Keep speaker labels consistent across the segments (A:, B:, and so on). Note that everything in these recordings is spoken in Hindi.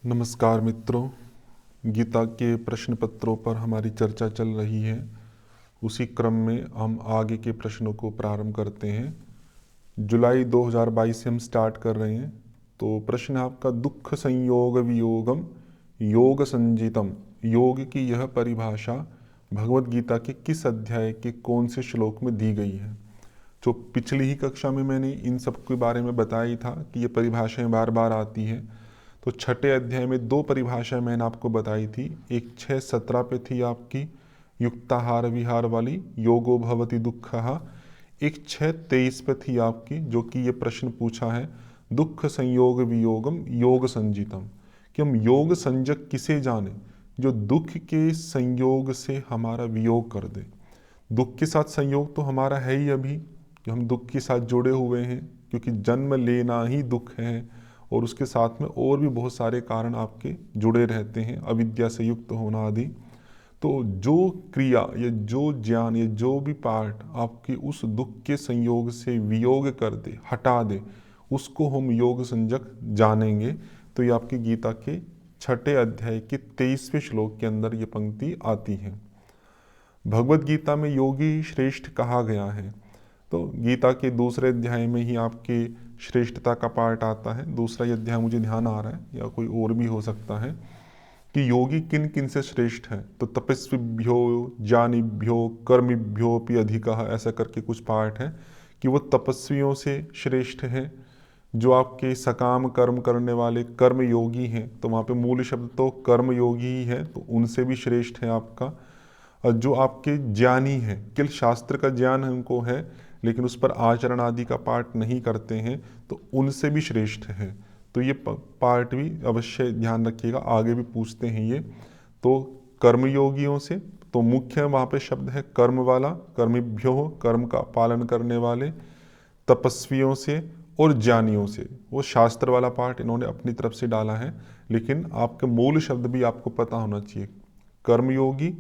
A: नमस्कार मित्रों। गीता के प्रश्न पत्रों पर हमारी चर्चा चल रही है। उसी क्रम में हम आगे के प्रश्नों को प्रारंभ करते हैं। जुलाई 2022 से हम स्टार्ट कर रहे हैं। तो प्रश्न है आपका, दुख संयोग वियोगम योग संजितम। योग की यह परिभाषा भगवत गीता के किस अध्याय के कौन से श्लोक में दी गई है? जो पिछली ही कक्षा में मैंने इन सब के बारे में बताई था कि ये परिभाषाएं बार बार आती हैं। तो छठे अध्याय में दो परिभाषाएं मैंने आपको बताई थी। एक 6:17 पे थी आपकी युक्ताहार विहार वाली, योगो भवति दुःखः। एक 6:23 पे थी आपकी, जो कि ये प्रश्न पूछा है, दुख संयोग वियोगम योग संजितम, कि हम योग संजक किसे जाने जो दुख के संयोग से हमारा वियोग कर दे। दुख के साथ संयोग तो हमारा है ही अभी, कि हम दुख के साथ जुड़े हुए हैं, क्योंकि जन्म लेना ही दुख है और उसके साथ में और भी बहुत सारे कारण आपके जुड़े रहते हैं, अविद्या से युक्त होना आदि। तो जो क्रिया या जो ज्ञान या जो भी पार्ट आपके उस दुख के संयोग से वियोग कर दे, हटा दे, उसको हम योग संजक जानेंगे। तो ये आपकी गीता के छठे अध्याय के 23वें श्लोक के अंदर ये पंक्ति आती है। भगवत गीता में योगी श्रेष्ठ कहा गया है। तो गीता के दूसरे अध्याय में ही आपकी श्रेष्ठता का पार्ट आता है। दूसरा ये अध्याय मुझे ध्यान आ रहा है, या कोई और भी हो सकता है, कि योगी किन किन से श्रेष्ठ है। तो तपस्विभ्यो ज्ञानिभ्यो कर्मिभ्योपि अधिकः, ऐसा करके कुछ पार्ट है कि वो तपस्वियों से श्रेष्ठ हैं। जो आपके सकाम कर्म करने वाले कर्म योगी हैं, तो वहाँ पे मूल शब्द तो कर्म योगी ही है, तो उनसे भी श्रेष्ठ है आपका। और जो आपके ज्ञानी हैं, केवल शास्त्र का ज्ञान उनको है लेकिन उस पर आचरण आदि का पाठ नहीं करते हैं, तो उनसे भी श्रेष्ठ है। तो ये पार्ट भी अवश्य ध्यान रखिएगा, आगे भी पूछते हैं ये। तो कर्मयोगियों से, तो मुख्य वहाँ पे शब्द है कर्म वाला, कर्मिभ्यो, कर्म का पालन करने वाले, तपस्वियों से और ज्ञानियों से। वो शास्त्र वाला पार्ट इन्होंने अपनी तरफ से डाला है, लेकिन आपके मूल शब्द भी आपको पता होना चाहिए। कर्मयोगी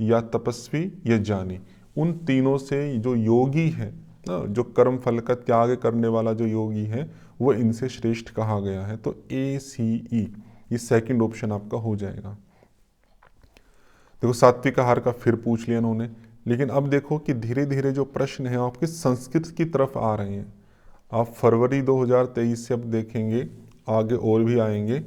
A: या तपस्वी या ज्ञानी, उन तीनों से जो योगी है ना, जो कर्म फल का त्याग करने वाला जो योगी है, वो इनसे श्रेष्ठ कहा गया है। तो ACE ये सेकंड ऑप्शन आपका हो जाएगा। देखो सात्विक आहार का फिर पूछ लिया इन्होंने, लेकिन अब देखो कि धीरे धीरे जो प्रश्न है आपके संस्कृत की तरफ आ रहे हैं। आप फरवरी 2023 से अब देखेंगे, आगे और भी आएंगे,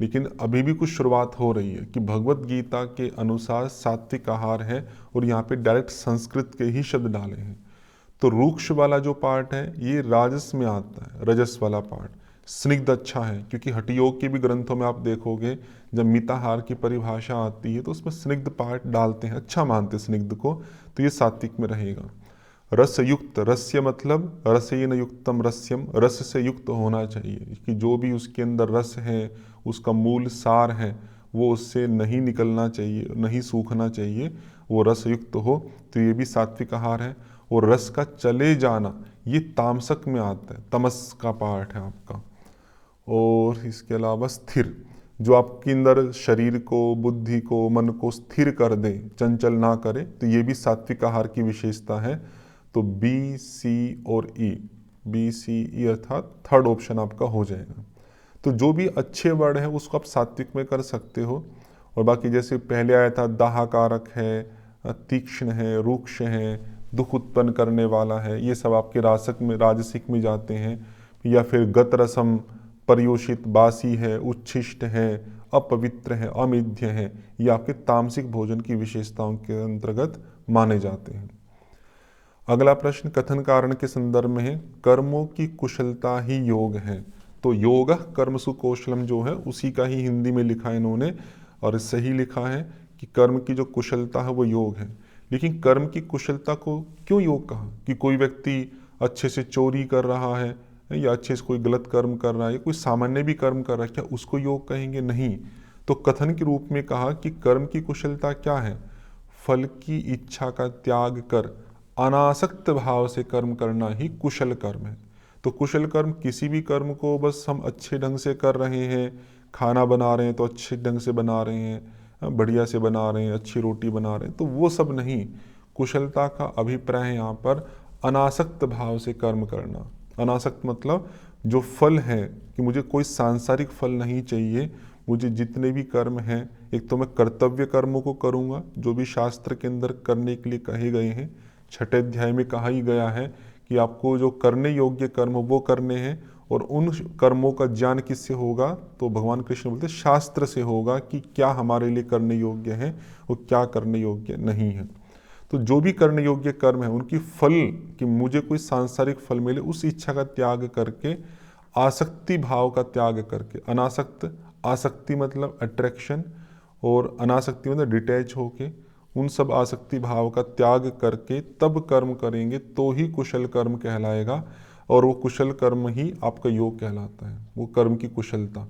A: लेकिन अभी भी कुछ शुरुआत हो रही है कि भगवत गीता के अनुसार सात्विक आहार है और यहाँ पे डायरेक्ट संस्कृत के ही शब्द डाले हैं। तो रूक्ष वाला जो पार्ट है ये राजस में आता है, रजस वाला पार्ट। स्निग्ध अच्छा है, क्योंकि हठयोग के भी ग्रंथों में आप देखोगे जब मिताहार की परिभाषा आती है तो उसमें स्निग्ध पार्ट डालते हैं, अच्छा मानते स्निग्ध को, तो ये सात्विक में रहेगा। रस युक्त, रस्य मतलब रसेन युक्तम रस्यम, रस से युक्त होना चाहिए, कि जो भी उसके अंदर रस है, उसका मूल सार है, वो उससे नहीं निकलना चाहिए, नहीं सूखना चाहिए, वो रस युक्त हो, तो ये भी सात्विक आहार है। और रस का चले जाना ये तामसक में आता है, तमस का पार्ट है आपका। और इसके अलावा स्थिर, जो आपके अंदर शरीर को, बुद्धि को, मन को स्थिर कर दे, चंचल ना करे, तो ये भी सात्विक आहार की विशेषता है। तो B, C और E, BCE अर्थात थर्ड ऑप्शन आपका हो जाएगा। तो जो भी अच्छे वर्ड है उसको आप सात्विक में कर सकते हो। और बाकी जैसे पहले आया था, दाहकारक है, तीक्ष्ण है, रूक्ष है, दुख उत्पन्न करने वाला है, ये सब आपके रासक में, राजसिक में जाते हैं। या फिर गत रसम, पर्योषित, बासी है, उच्छिष्ट है, अपवित्र है, अमेध्य है, ये आपके तामसिक भोजन की विशेषताओं के अंतर्गत माने जाते हैं। अगला प्रश्न कथन कारण के संदर्भ में है, कर्मों की कुशलता ही योग है। तो योग कर्मसु कौशलम जो है उसी का ही हिंदी में लिखा है इन्होंने, और सही लिखा है कि कर्म की जो कुशलता है वो योग है। लेकिन कर्म की कुशलता को क्यों योग कहा? कि कोई व्यक्ति अच्छे से चोरी कर रहा है या अच्छे से कोई गलत कर्म कर रहा है, कोई सामान्य भी कर्म कर रहा है, क्या उसको योग कहेंगे? नहीं। तो कथन के रूप में कहा कि कर्म की कुशलता क्या है? फल की इच्छा का त्याग कर अनासक्त भाव से कर्म करना ही कुशल कर्म है। तो कुशल कर्म किसी भी कर्म को बस हम अच्छे ढंग से कर रहे हैं, खाना बना रहे हैं तो अच्छे ढंग से बना रहे हैं, बढ़िया से बना रहे हैं, अच्छी रोटी बना रहे हैं, तो वो सब नहीं। कुशलता का अभिप्राय यहाँ पर अनासक्त भाव से कर्म करना। अनासक्त मतलब जो फल है, कि मुझे कोई सांसारिक फल नहीं चाहिए, मुझे जितने भी कर्म हैं, एक तो मैं कर्तव्य कर्मों को करूँगा जो भी शास्त्र के अंदर करने के लिए कहे गए हैं। 6ठे अध्याय में कहा ही गया है कि आपको जो करने योग्य कर्म वो करने हैं, और उन कर्मों का ज्ञान किससे होगा, तो भगवान कृष्ण बोलते शास्त्र से होगा कि क्या हमारे लिए करने योग्य है और क्या करने योग्य नहीं है। तो जो भी करने योग्य कर्म है उनकी फल, कि मुझे कोई सांसारिक फल मिले, उस इच्छा का त्याग करके, आसक्ति भाव का त्याग करके, अनासक्त, आसक्ति मतलब अट्रैक्शन और अनासक्ति मतलब डिटैच होके, उन सब आसक्ति भाव का त्याग करके तब कर्म करेंगे तो ही कुशल कर्म कहलाएगा। और वो कुशल कर्म ही आपका योग कहलाता है, वो कर्म की कुशलता।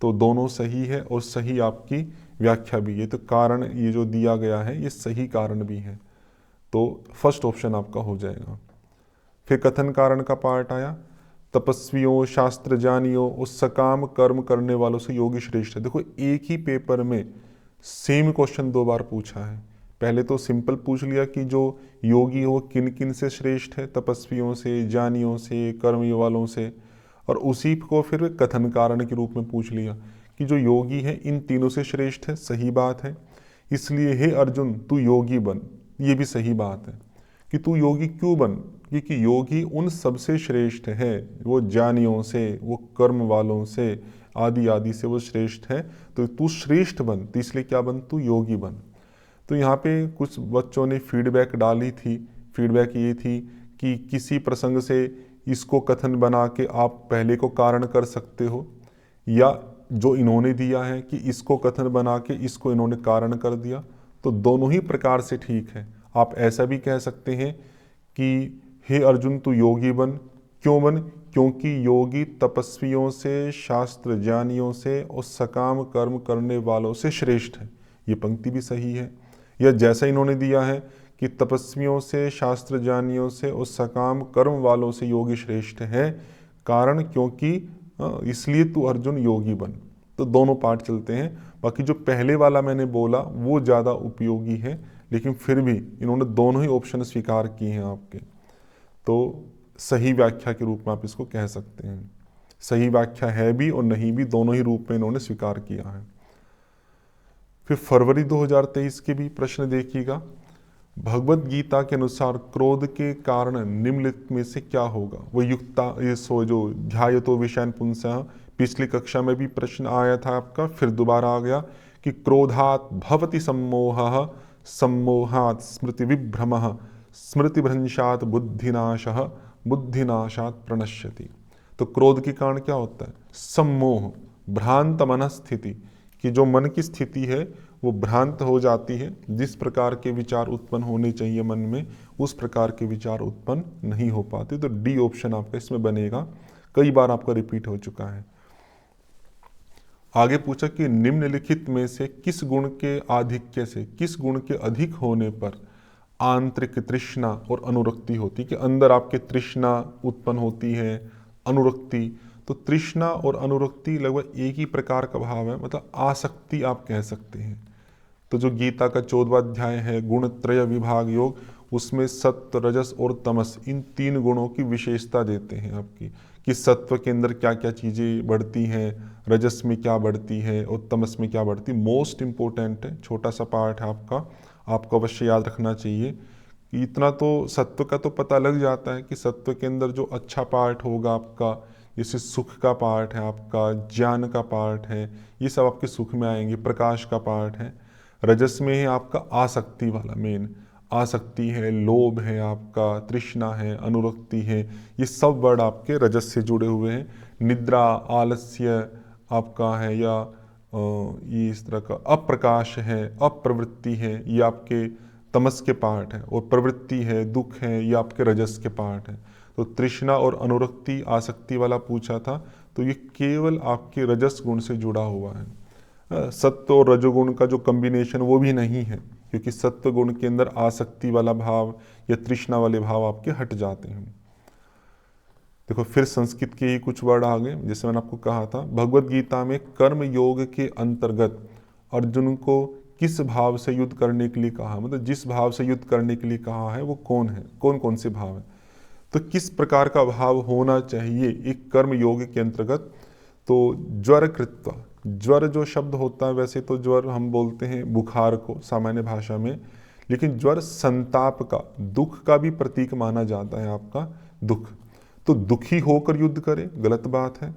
A: तो दोनों सही है और सही आपकी व्याख्या भी है। तो कारण ये जो दिया गया है ये सही कारण भी है, तो फर्स्ट ऑप्शन आपका हो जाएगा। फिर कथन कारण का पार्ट आया, तपस्वियों, शास्त्र जानियों और सकाम कर्म करने वालों से योगी श्रेष्ठ है। देखो एक ही पेपर में सेम क्वेश्चन 2 बार पूछा है। पहले तो सिंपल पूछ लिया कि जो योगी हो किन किन से श्रेष्ठ है, तपस्वियों से, ज्ञानियों से, कर्म वालों से, और उसी को फिर कथन कारण के रूप में पूछ लिया कि जो योगी है इन तीनों से श्रेष्ठ है। सही बात है, इसलिए हे अर्जुन तू योगी बन। ये भी सही बात है कि तू योगी क्यों बन, क्योंकि योगी उन सबसे श्रेष्ठ है, वो ज्ञानियों से, वो कर्म वालों से, आदि आदि से वो श्रेष्ठ है। तो तू श्रेष्ठ बन, तो इसलिए क्या बन, तू योगी बन। तो यहाँ पे कुछ बच्चों ने फीडबैक डाली थी। फीडबैक ये थी कि किसी प्रसंग से इसको कथन बना के आप पहले को कारण कर सकते हो, या जो इन्होंने दिया है कि इसको कथन बना के इसको इन्होंने कारण कर दिया। तो दोनों ही प्रकार से ठीक है। आप ऐसा भी कह सकते हैं कि हे अर्जुन तू योगी बन। क्यों बन, क्योंकि योगी तपस्वियों से, शास्त्र ज्ञानियों से और सकाम कर्म करने वालों से श्रेष्ठ है। ये पंक्ति भी सही है। या जैसा इन्होंने दिया है कि तपस्वियों से, शास्त्र ज्ञानियों से और सकाम कर्म वालों से योगी श्रेष्ठ है, कारण क्योंकि इसलिए तू अर्जुन योगी बन। तो दोनों पार्ट चलते हैं। बाकी जो पहले वाला मैंने बोला वो ज़्यादा उपयोगी है, लेकिन फिर भी इन्होंने दोनों ही ऑप्शन स्वीकार किए हैं आपके, तो सही व्याख्या के रूप में आप इसको कह सकते हैं। सही व्याख्या है भी और नहीं भी, दोनों ही रूप में इन्होंने स्वीकार किया है। फिर फरवरी 2023 के भी प्रश्न देखिएगा। भगवत गीता के अनुसार क्रोध के कारण निम्नलिखित में से क्या होगा। वो युक्ता ये सो जो ध्यायतो विषयान् पुंसः, पिछली कक्षा में भी प्रश्न आया था आपका, फिर दोबारा आ गया कि क्रोधात् भवति सम्मोहः, सम्मोहात् स्मृति विभ्रमः, स्मृतिभ्रंशात् बुद्धिनाशः, बुद्धिनाशात् प्रणश्यति। तो क्रोध के कारण क्या होता है, सम्मोह, भ्रांत मनस्थिति, कि जो मन की स्थिति है वो भ्रांत हो जाती है। जिस प्रकार के विचार उत्पन्न होने चाहिए मन में उस प्रकार के विचार उत्पन्न नहीं हो पाते। तो डी ऑप्शन आपका इसमें बनेगा, कई बार आपका रिपीट हो चुका है। आगे पूछा कि निम्नलिखित में से किस गुण के आधिक्य से, किस गुण के अधिक होने पर आंतरिक तृष्णा और अनुरक्ति होती, कि अंदर आपके तृष्णा उत्पन्न होती है, अनुरक्ति। तो तृष्णा और अनुरक्ति लगभग एक ही प्रकार का भाव है, मतलब आसक्ति आप कह सकते हैं। तो जो गीता का 14वां अध्याय है गुणत्रय विभाग योग, उसमें सत्व, रजस और तमस, इन 3 गुणों की विशेषता देते हैं आपकी, कि सत्व के अंदर क्या क्या चीज़ें बढ़ती हैं, रजस में क्या बढ़ती है और तमस में क्या बढ़ती। मोस्ट इम्पोर्टेंट है, छोटा सा पार्ट है आपको अवश्य याद रखना चाहिए। कि इतना तो सत्व का तो पता लग जाता है कि सत्व के अंदर जो अच्छा पार्ट होगा आपका, जैसे सुख का पार्ट है आपका, ज्ञान का पार्ट है, ये सब आपके सुख में आएंगे, प्रकाश का पार्ट है। रजस में है आपका आसक्ति वाला, मेन आसक्ति है, लोभ है आपका, तृष्णा है, अनुरक्ति है, ये सब वर्ड आपके रजस से जुड़े हुए हैं। निद्रा, आलस्य आपका है, या ये इस तरह का अप्रकाश है, अप्रवृत्ति है, ये आपके तमस के पार्ट है, और प्रवृत्ति है, दुख है, ये आपके रजस के पार्ट है। तो तृष्णा और अनुरक्ति आसक्ति वाला पूछा था, तो ये केवल आपके रजस गुण से जुड़ा हुआ है। सत्व और रजोगुण का जो कॉम्बिनेशन वो भी नहीं है, क्योंकि सत्व गुण के अंदर आसक्ति वाला भाव या तृष्णा वाले भाव आपके हट जाते हैं। देखो फिर संस्कृत के ही कुछ वर्ड आ गए, जैसे मैंने आपको कहा था भगवत गीता में कर्म योग के अंतर्गत अर्जुन को किस भाव से युद्ध करने के लिए कहा, मतलब जिस भाव से युद्ध करने के लिए कहा है वो कौन है, कौन कौन से भाव है, तो किस प्रकार का भाव होना चाहिए एक कर्म योग के अंतर्गत। तो ज्वर कृत्वा, ज्वर जो शब्द होता है, वैसे तो ज्वर हम बोलते हैं बुखार को सामान्य भाषा में, लेकिन ज्वर संताप का, दुख का भी प्रतीक माना जाता है आपका दुख। तो दुखी होकर युद्ध करे, गलत बात है।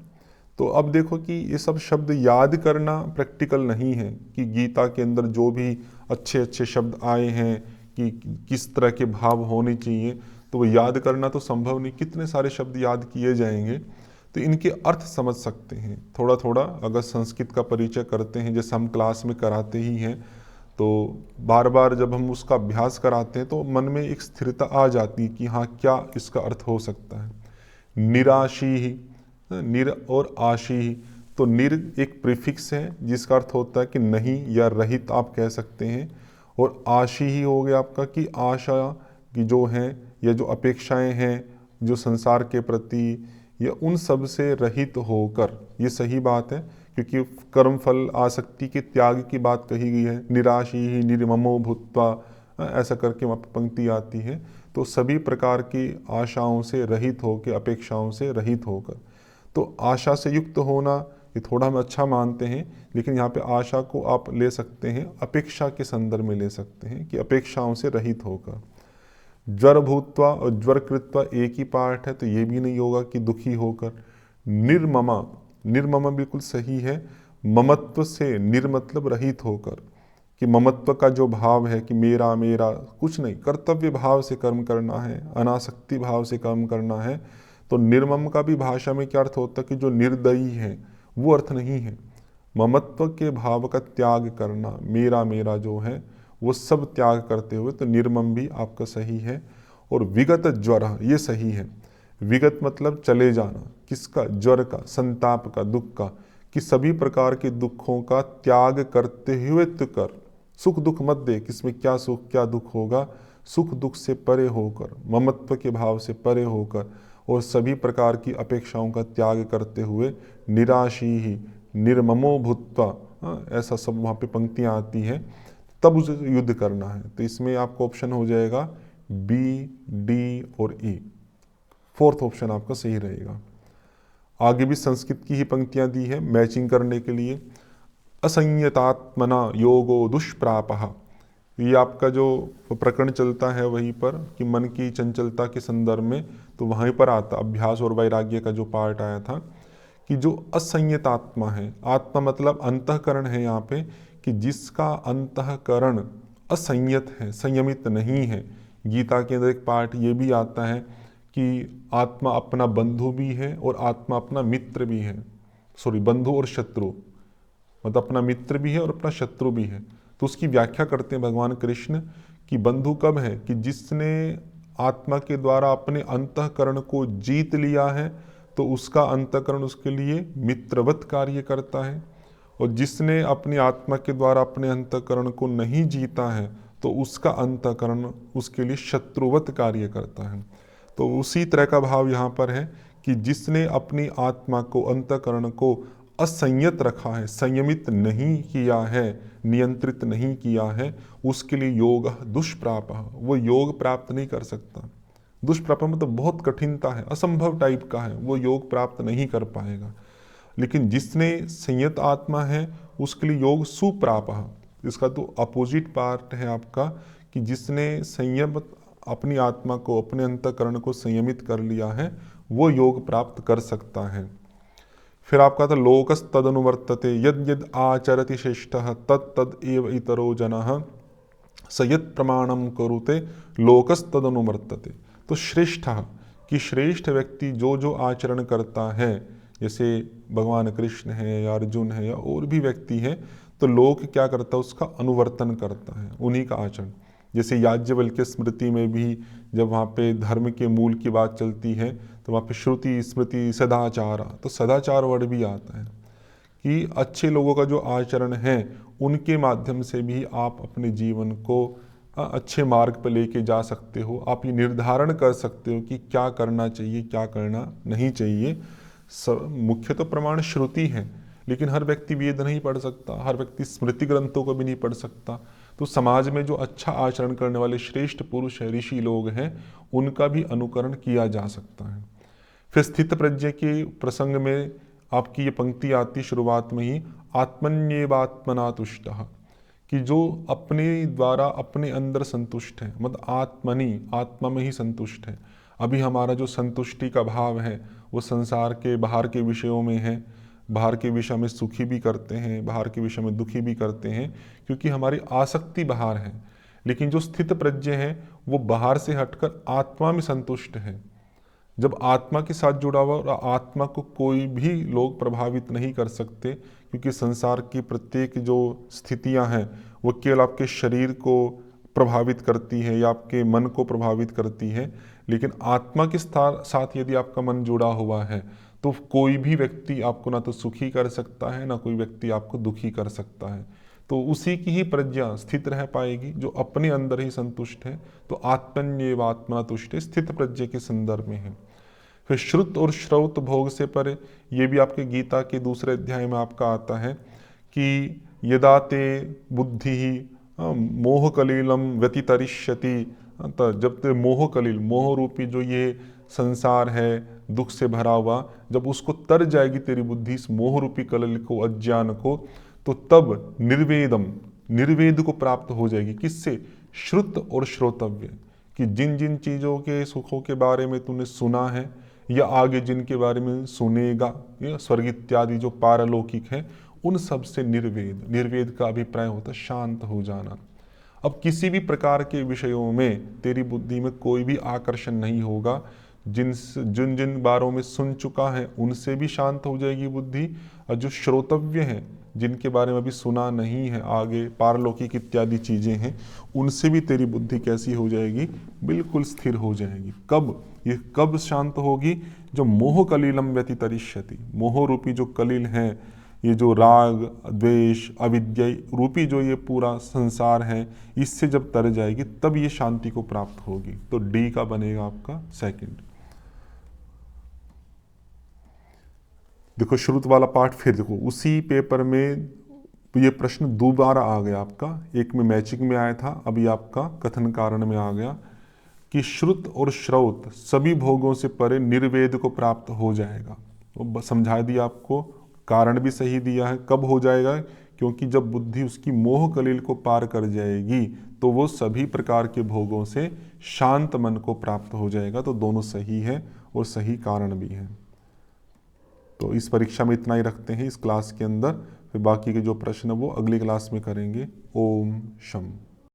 A: तो अब देखो कि ये सब शब्द याद करना प्रैक्टिकल नहीं है, कि गीता के अंदर जो भी अच्छे अच्छे शब्द आए हैं कि किस तरह के भाव होने चाहिए, तो वो याद करना तो संभव नहीं। कितने सारे शब्द याद किए जाएंगे, तो इनके अर्थ समझ सकते हैं थोड़ा थोड़ा अगर संस्कृत का परिचय करते हैं, जैसे हम क्लास में कराते ही हैं, तो बार बार जब हम उसका अभ्यास कराते हैं तो मन में एक स्थिरता आ जाती है कि हाँ क्या इसका अर्थ हो सकता है। निराशी ही, निर और आशी ही, तो निर एक प्रीफिक्स है जिसका अर्थ होता है कि नहीं या रहित आप कह सकते हैं, और आशी ही हो गया आपका कि आशा की जो है या जो अपेक्षाएं हैं जो संसार के प्रति, या उन सब से रहित होकर, ये सही बात है क्योंकि कर्म फल आसक्ति के त्याग की बात कही गई है। निराशी ही निर्ममो भूत्वा, ऐसा करके वहाँ पर पंक्ति आती है। तो सभी प्रकार की आशाओं से रहित होकर, अपेक्षाओं से रहित होकर, तो आशा से युक्त होना ये थोड़ा हम अच्छा मानते हैं, लेकिन यहाँ पे आशा को आप ले सकते हैं अपेक्षा के संदर्भ में ले सकते हैं कि अपेक्षाओं से रहित होकर। ज्वर भूत्वा और ज्वर कृत्वा एक ही पार्ट है, तो ये भी नहीं होगा कि दुखी होकर। निर्ममा, निर्ममा बिल्कुल सही है, ममत्व से, निर मतलब रहित होकर, कि ममत्व का जो भाव है कि मेरा मेरा कुछ नहीं, कर्तव्य भाव से कर्म करना है, अनासक्ति भाव से कर्म करना है। तो निर्मम का भी भाषा में क्या अर्थ होता है कि जो निर्दयी है, वो अर्थ नहीं है। ममत्व के भाव का त्याग करना, मेरा मेरा जो है वो सब त्याग करते हुए, तो निर्मम भी आपका सही है। और विगत ज्वर, ये सही है। विगत मतलब चले जाना, किसका? ज्वर का, संताप का, दुख का, कि सभी प्रकार के दुखों का त्याग करते हुए तो कर। सुख दुख मत दे, किसमें क्या सुख क्या दुख होगा, सुख दुख से परे होकर, ममत्व के भाव से परे होकर, और सभी प्रकार की अपेक्षाओं का त्याग करते हुए, निराशी ही निर्ममो भूत्वा, ऐसा सब वहाँ पे पंक्तियाँ आती हैं, तब उसे युद्ध करना है। तो इसमें आपका ऑप्शन हो जाएगा बी, डी और ई, फोर्थ ऑप्शन आपका सही रहेगा। आगे भी संस्कृत की ही पंक्तियाँ दी है मैचिंग करने के लिए। असंयतात्मना योगो दुष्प्रापः, ये आपका जो प्रकरण चलता है वहीं पर कि मन की चंचलता के संदर्भ में, तो वहीं पर आता अभ्यास और वैराग्य का जो पार्ट आया था कि जो असंयत आत्मा है, आत्मा मतलब अंतःकरण है यहाँ पे, कि जिसका अंतःकरण असंयत है, संयमित नहीं है। गीता के अंदर एक पार्ट ये भी आता है कि आत्मा अपना बंधु भी है और आत्मा अपना मित्र भी है। सॉरी, बंधु और शत्रु, मतलब अपना मित्र भी है और अपना शत्रु भी है। तो उसकी व्याख्या करते हैं भगवान कृष्ण कि बंधु कब है, कि जिसने आत्मा के द्वारा अपने अंतःकरण को जीत लिया है, तो उसका अंतःकरण उसके लिए मित्रवत कार्य करता है। और जिसने अपनी आत्मा के द्वारा अपने अंतःकरण को नहीं जीता है, तो उसका अंतःकरण उसके लिए शत्रुवत कार्य करता है। तो उसी तरह का भाव यहाँ पर है कि जिसने अपनी आत्मा को, अंतःकरण को असंयत रखा है, संयमित नहीं किया है, नियंत्रित नहीं किया है, उसके लिए योग दुष्प्रापः, वो योग प्राप्त नहीं कर सकता। दुष्प्राप मतलब बहुत कठिनता है, असंभव टाइप का है, वो योग प्राप्त नहीं कर पाएगा। लेकिन जिसने संयत आत्मा है उसके लिए योग सुप्रापः, इसका तो अपोजिट पार्ट है आपका, कि जिसने संयम अपनी आत्मा को, अपने अंतःकरण को संयमित कर लिया है, वो योग प्राप्त कर सकता है। फिर आपका था लोकस तदनुवर्तते यद यद आचरति श्रेष्ठः तद तद एव इतरो जनः स यत् प्रमाणम कुरुते लोकस तदनुवर्तते। तो श्रेष्ठ, कि श्रेष्ठ व्यक्ति जो जो आचरण करता है, जैसे भगवान कृष्ण है या अर्जुन है या और भी व्यक्ति है, तो लोक क्या करता है, उसका अनुवर्तन करता है, उन्हीं का आचरण। जैसे याज्ञवल्क्य स्मृति में भी जब वहाँ पे धर्म के मूल की बात चलती है, तो वहाँ पे श्रुति स्मृति सदाचार, तो सदाचार वर्ड भी आता है कि अच्छे लोगों का जो आचरण है उनके माध्यम से भी आप अपने जीवन को अच्छे मार्ग पर लेके जा सकते हो। आप ये निर्धारण कर सकते हो कि क्या करना चाहिए, क्या करना नहीं चाहिए। मुख्य तो प्रमाण श्रुति है, लेकिन हर व्यक्ति वेद नहीं पढ़ सकता, हर व्यक्ति स्मृति ग्रंथों को भी नहीं पढ़ सकता। तो समाज में जो अच्छा आचरण करने वाले श्रेष्ठ पुरुष है, ऋषि लोग हैं, उनका भी अनुकरण किया जा सकता है। फिर स्थित प्रज्ञ के प्रसंग में आपकी ये पंक्ति आती शुरुआत में ही, आत्मन्येवात्मना तुष्टः, कि जो अपने द्वारा अपने अंदर संतुष्ट है, मतलब आत्मनि, आत्मा में ही संतुष्ट है। अभी हमारा जो संतुष्टि का भाव है वो संसार के बाहर के विषयों में है, बाहर के विषय में सुखी भी करते हैं, बाहर के विषय में दुखी भी करते हैं, क्योंकि हमारी आसक्ति बाहर है। लेकिन जो स्थित प्रज्ञ है वो बाहर से हटकर आत्मा में संतुष्ट है। जब आत्मा के साथ जुड़ा हुआ, और आत्मा को कोई भी लोग प्रभावित नहीं कर सकते, क्योंकि संसार की प्रत्येक जो स्थितियां हैं वो केवल आपके शरीर को प्रभावित करती है या आपके मन को प्रभावित करती है। लेकिन आत्मा के साथ यदि आपका मन जुड़ा हुआ है तो कोई भी व्यक्ति आपको ना तो सुखी कर सकता है, ना कोई व्यक्ति आपको दुखी कर सकता है। तो उसी की ही प्रज्ञा स्थित रह पाएगी जो अपने अंदर ही संतुष्ट है। तो आत्मन्येवात्मना तुष्ट स्थित प्रज्ञा के संदर्भ में है। फिर श्रुत और श्रौत भोग से परे, ये भी आपके गीता के दूसरे अध्याय में आपका आता है कि यदा ते बुद्धि मोह कलीलम व्यतितरिष्यति, जब ते मोह कलील, मोह रूपी जो ये संसार है दुख से भरा हुआ, जब उसको तर जाएगी तेरी बुद्धि इस मोह रूपी कलिल को, अज्ञान को, तो तब निर्वेदम, निर्वेद को प्राप्त हो जाएगी। किससे? श्रुत और श्रोतव्य, कि जिन जिन चीज़ों के सुखों के बारे में तूने सुना है या आगे जिनके बारे में सुनेगा, या स्वर्ग इत्यादि जो पारलौकिक है, उन सब से निर्वेद, निर्वेद का अभिप्राय होता है शांत हो जाना। अब किसी भी प्रकार के विषयों में तेरी बुद्धि में कोई भी आकर्षण नहीं होगा। जिन जिन जिन बारों में सुन चुका है उनसे भी शांत हो जाएगी बुद्धि, और जो श्रोतव्य हैं जिनके बारे में अभी सुना नहीं है, आगे पारलौकिक इत्यादि चीज़ें हैं, उनसे भी तेरी बुद्धि कैसी हो जाएगी? बिल्कुल स्थिर हो जाएगी। कब? ये कब शांत होगी? जो मोह कलिलम व्यतितरिष्यति, मोह रूपी जो कलिल है, ये जो राग द्वेष अविद्या रूपी जो ये पूरा संसार है, इससे जब तर जाएगी तब ये शांति को प्राप्त होगी। तो डी का बनेगा आपका सेकंड। देखो श्रुत वाला पार्ट, फिर देखो उसी पेपर में ये प्रश्न दोबारा आ गया आपका, एक में मैचिंग में आया था, अभी आपका कथन कारण में आ गया कि श्रुत और श्रौत सभी भोगों से परे निर्वेद को प्राप्त हो जाएगा। तो समझा दिया आपको, कारण भी सही दिया है। कब हो जाएगा? क्योंकि जब बुद्धि उसकी मोह कलिल को पार कर जाएगी तो वो सभी प्रकार के भोगों से शांत मन को प्राप्त हो जाएगा। तो दोनों सही है और सही कारण भी है। तो इस परीक्षा में इतना ही रखते हैं इस क्लास के अंदर, फिर बाकी के जो प्रश्न वो अगली क्लास में करेंगे। ओम शम।